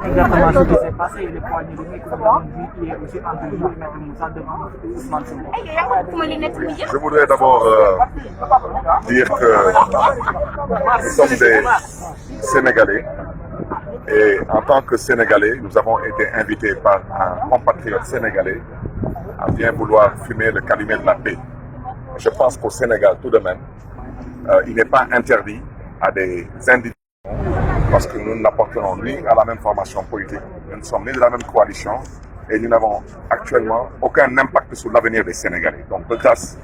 exactement ce qui s'est passé et les poignées de main que nous avons vues hier aussi entre Maître Moussa devant Ousmane Sonko. Je voudrais d'abord dire que nous sommes des Sénégalais et en tant que Sénégalais, nous avons été invités par un compatriote sénégalais à bien vouloir fumer le calumet de la paix. Je pense qu'au Sénégal, tout de même, il n'est pas interdit à des individus, parce que nous n'appartenons ni à la même formation politique, nous ne sommes ni de la même coalition et nous n'avons actuellement aucun impact sur l'avenir des Sénégalais. Donc de grâce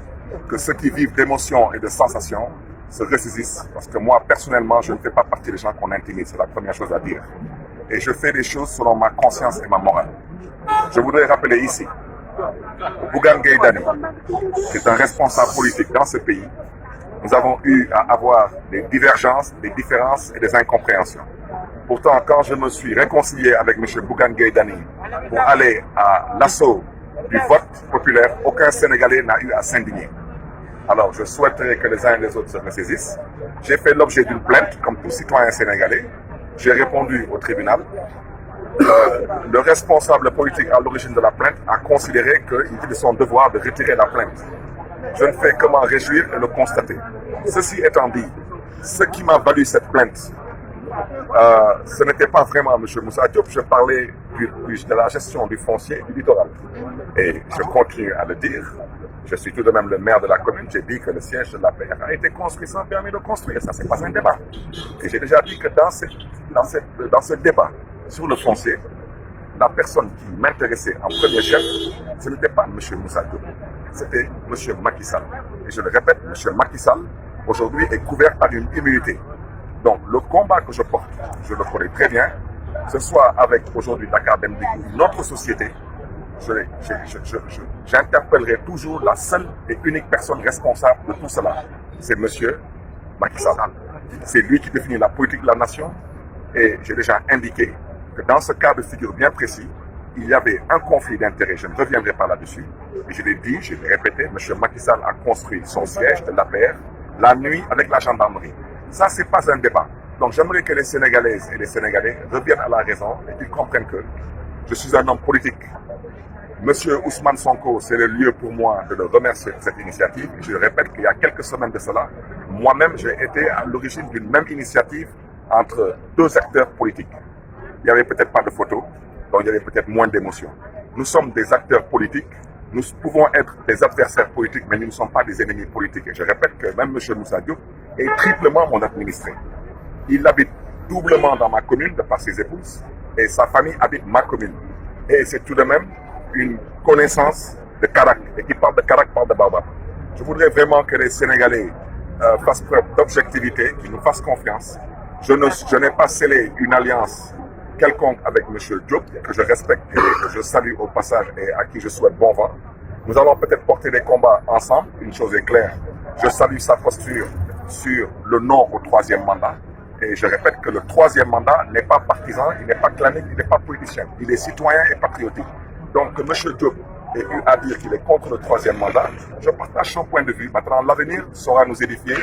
que ceux qui vivent d'émotions et de sensations se ressaisissent, parce que moi personnellement je ne fais pas partie des gens qu'on intimide, c'est la première chose à dire. Et je fais des choses selon ma conscience et ma morale. Je voudrais rappeler ici Bougane Gueye Dany, qui est un responsable politique dans ce pays. Nous avons eu à avoir des divergences, des différences et des incompréhensions. Pourtant, quand je me suis réconcilié avec M. Bougane Gueye Dany pour aller à l'assaut du vote populaire, aucun Sénégalais n'a eu à s'indigner. Alors, je souhaiterais que les uns et les autres se ressaisissent. J'ai fait l'objet d'une plainte, comme tout citoyen sénégalais. J'ai répondu au tribunal. Le responsable politique à l'origine de la plainte a considéré qu'il était de son devoir de retirer la plainte. Je ne fais que m'en réjouir et le constater. Ceci étant dit, ce qui m'a valu cette plainte, ce n'était pas vraiment M. Moussa Diop, je parlais de la gestion du foncier du littoral. Et je continue à le dire, je suis tout de même le maire de la commune, j'ai dit que le siège de la paix a été construit sans permis de construire, ça c'est pas un débat. Et j'ai déjà dit que dans ce débat sur le foncier, la personne qui m'intéressait en premier chef, ce n'était pas M. Moussa Diop, c'était M. Macky Sall. Et je le répète, M. Macky Sall, aujourd'hui, est couvert par une immunité. Donc, le combat que je porte, je le connais très bien, que ce soit avec aujourd'hui Dakar Dem Dikk ou une autre société, j'interpellerai toujours la seule et unique personne responsable de tout cela. C'est M. Macky Sall. C'est lui qui définit la politique de la nation et j'ai déjà indiqué que dans ce cas de figure bien précis, il y avait un conflit d'intérêts, je ne reviendrai pas là-dessus, mais je l'ai dit, je l'ai répété, M. Macky Sall a construit son siège de l'APR la nuit avec la gendarmerie. Ça, ce n'est pas un débat. Donc j'aimerais que les Sénégalaises et les Sénégalais reviennent à la raison et qu'ils comprennent que je suis un homme politique. Monsieur Ousmane Sonko, c'est le lieu pour moi de le remercier pour cette initiative. Je répète qu'il y a quelques semaines de cela, moi-même, j'ai été à l'origine d'une même initiative entre deux acteurs politiques. Il n'y avait peut-être pas de photos, donc il y avait peut-être moins d'émotions. Nous sommes des acteurs politiques, nous pouvons être des adversaires politiques, mais nous ne sommes pas des ennemis politiques. Et je répète que même M. Moussa Diop est triplement mon administré. Il habite doublement dans ma commune de par ses épouses, et sa famille habite ma commune. Et c'est tout de même une connaissance de Karak, et qui parle de Karak parle de Baobab. Je voudrais vraiment que les Sénégalais fassent preuve d'objectivité, qu'ils nous fassent confiance. Je n'ai pas scellé une alliance quelconque avec M. Diop, que je respecte et que je salue au passage et à qui je souhaite bon vent. Nous allons peut-être porter des combats ensemble, une chose est claire. Je salue sa posture sur le non au troisième mandat. Et je répète que le troisième mandat n'est pas partisan, il n'est pas clanique, il n'est pas politicien. Il est citoyen et patriotique. Donc que M. Diop ait eu à dire qu'il est contre le troisième mandat, je partage son point de vue. Maintenant, l'avenir saura nous édifier.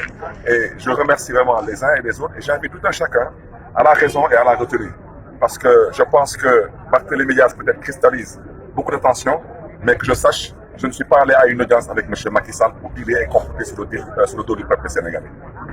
Et je remercie vraiment les uns et les autres. Et j'invite tout un chacun à la raison et à la retenue. Parce que je pense que Barthélémy Dias peut-être cristallise beaucoup de tensions, mais que je sache, je ne suis pas allé à une audience avec M. Macky Sall pour dealer et comploter sur le dos du peuple sénégalais.